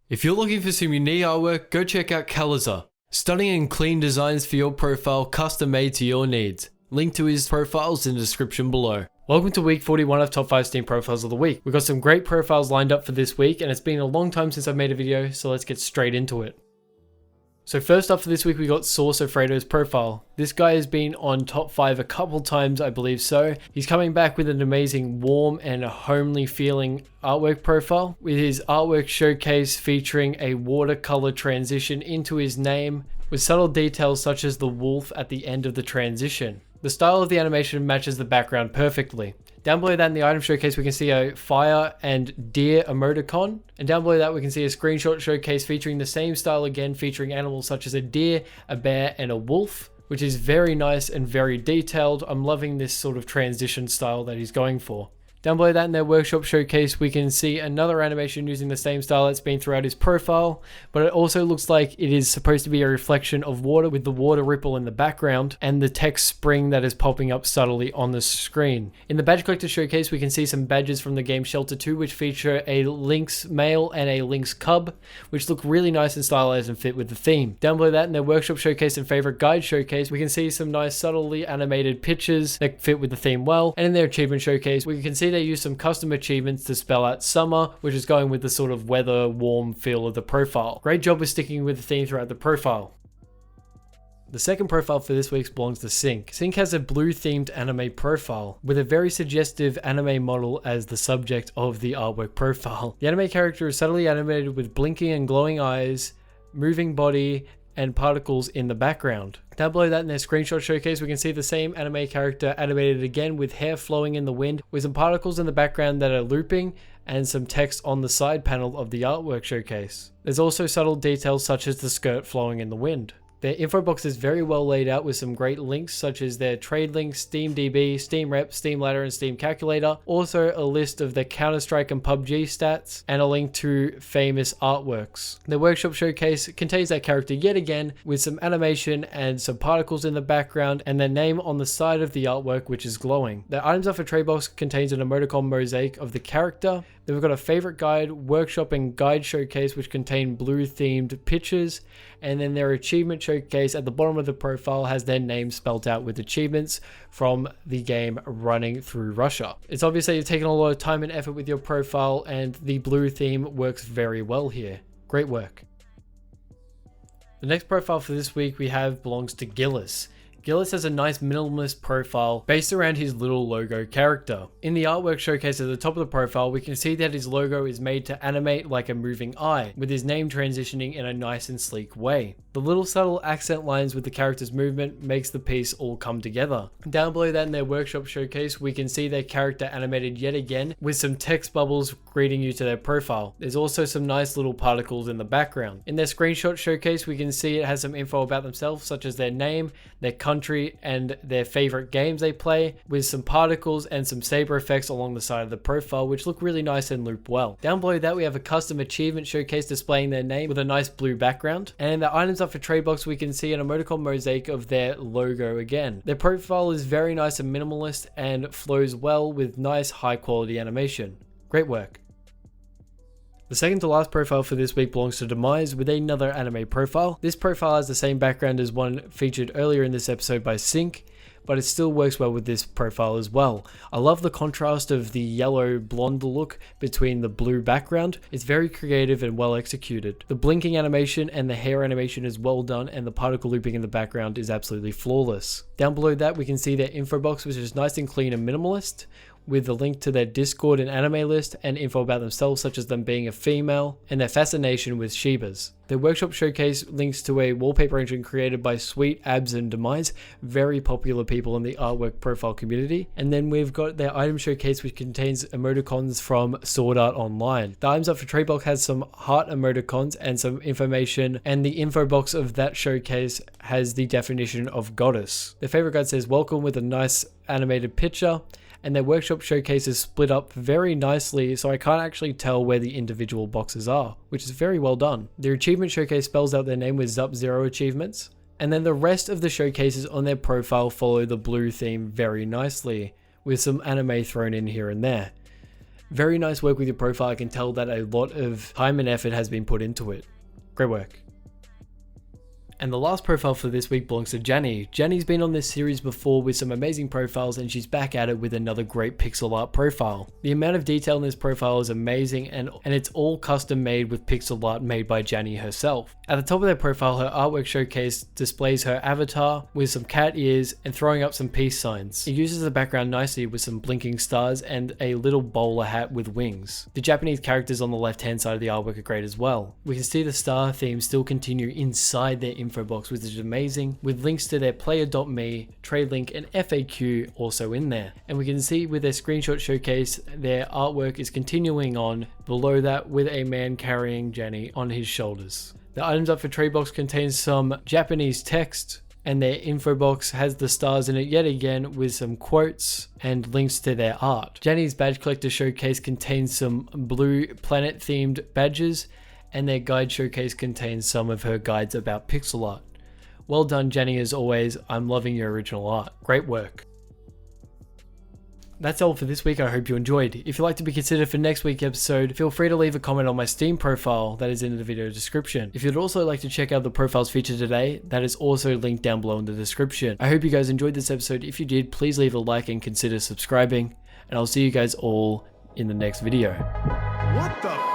If you're looking for some unique artwork, go check out KALIZAR. Stunning and clean designs for your profile, custom made to your needs. Link to his profiles in the description below. Welcome to week 41 of Top 5 Steam Profiles of the Week. We've got some great profiles lined up for this week, and it's been a long time since I've made a video, so let's get straight into it. So first up for this week, we got Source of Frado's profile. This guy has been on top 5 a couple times, I believe so. He's coming back with an amazing warm and homely feeling artwork profile, with his artwork showcase featuring a watercolor transition into his name, with subtle details such as the wolf at the end of the transition. The style of the animation matches the background perfectly. Down below that in the item showcase, we can see a fire and deer emoticon. And down below that, we can see a screenshot showcase featuring the same style again, featuring animals such as a deer, a bear, and a wolf, which is very nice and very detailed. I'm loving this sort of transition style that he's going for. Down below that in their workshop showcase, we can see another animation using the same style that's been throughout his profile, but it also looks like it is supposed to be a reflection of water with the water ripple in the background and the text spring that is popping up subtly on the screen. In the badge collector showcase, we can see some badges from the game Shelter 2, which feature a lynx male and a lynx cub, which look really nice and stylized and fit with the theme. Down below that in their workshop showcase and favorite guide showcase, we can see some nice subtly animated pictures that fit with the theme well. And in their achievement showcase, we can see they use some custom achievements to spell out summer, which is going with the sort of weather warm feel of the profile. Great job with sticking with the theme throughout the profile. The second profile for this week belongs to Sync. Sync has a blue themed anime profile with a very suggestive anime model as the subject of the artwork profile. The anime character is subtly animated with blinking and glowing eyes, moving body, and particles in the background. Down below that in their screenshot showcase, we can see the same anime character animated again with hair flowing in the wind, with some particles in the background that are looping and some text on the side panel of the artwork showcase. There's also subtle details such as the skirt flowing in the wind. Their info box is very well laid out with some great links such as their trade links, SteamDB, Steam Rep, Steam Ladder, and Steam Calculator. Also a list of their Counter-Strike and PUBG stats, and a link to famous artworks. The workshop showcase contains that character yet again with some animation and some particles in the background and their name on the side of the artwork, which is glowing. The items off a trade box contains an emoticon mosaic of the character. Then we've got a favorite guide, workshop, and guide showcase, which contain blue themed pictures. And then their achievement showcase at the bottom of the profile has their name spelled out with achievements from the game Running Through Russia. It's obvious that you've taken a lot of time and effort with your profile, and the blue theme works very well here. Great work. The next profile for this week we have belongs to Gilles. Gilles has a nice minimalist profile based around his little logo character. In the artwork showcase at the top of the profile, we can see that his logo is made to animate like a moving eye, with his name transitioning in a nice and sleek way. The little subtle accent lines with the character's movement makes the piece all come together. Down below that in their workshop showcase, we can see their character animated yet again with some text bubbles greeting you to their profile. There's also some nice little particles in the background. In their screenshot showcase, we can see it has some info about themselves such as their name, their country, and their favorite games they play, with some particles and some saber effects along the side of the profile, which look really nice and loop well. Down below that we have a custom achievement showcase displaying their name with a nice blue background, and in the items up for trade box we can see an emoticon mosaic of their logo again. Their profile is very nice and minimalist and flows well with nice high quality animation. Great work. The second to last profile for this week belongs to Demise with another anime profile. This profile has the same background as one featured earlier in this episode by Sync, but it still works well with this profile as well. I love the contrast of the yellow blonde look between the blue background. It's very creative and well executed. The blinking animation and the hair animation is well done, and the particle looping in the background is absolutely flawless. Down below that we can see their info box, which is nice and clean and minimalist, with a link to their Discord and anime list and info about themselves such as them being a female and their fascination with Shibas. Their workshop showcase links to a wallpaper engine created by Sweet, Abs, and Demise, very popular people in the artwork profile community. And then we've got their item showcase, which contains emoticons from Sword Art Online. The items up for trade box has some heart emoticons and some information, and the info box of that showcase has the definition of goddess. Their favorite guide says welcome with a nice animated picture, and their workshop showcase is split up very nicely, so I can't actually tell where the individual boxes are, which is very well done. Their achievement showcase spells out their name with Zup0 achievements, and then the rest of the showcases on their profile follow the blue theme very nicely, with some anime thrown in here and there. Very nice work with your profile. I can tell that a lot of time and effort has been put into it. Great work. And the last profile for this week belongs to Jenny. Jenny's been on this series before with some amazing profiles, and she's back at it with another great pixel art profile. The amount of detail in this profile is amazing, and it's all custom made with pixel art made by Jenny herself. At the top of their profile, her artwork showcase displays her avatar with some cat ears and throwing up some peace signs. It uses the background nicely with some blinking stars and a little bowler hat with wings. The Japanese characters on the left hand side of the artwork are great as well. We can see the star theme still continue inside their info box, which is amazing, with links to their player.me, trade link, and FAQ also in there. And we can see with their screenshot showcase, their artwork is continuing on below that with a man carrying Jenny on his shoulders. The items up for trade box contains some Japanese text, and their info box has the stars in it yet again with some quotes and links to their art. Jenny's badge collector showcase contains some blue planet themed badges, and their guide showcase contains some of her guides about pixel art. Well done, Jenny, as always. I'm loving your original art. Great work. That's all for this week. I hope you enjoyed. If you'd like to be considered for next week's episode, feel free to leave a comment on my Steam profile that is in the video description. If you'd also like to check out the profiles featured today, that is also linked down below in the description. I hope you guys enjoyed this episode. If you did, please leave a like and consider subscribing, and I'll see you guys all in the next video. What the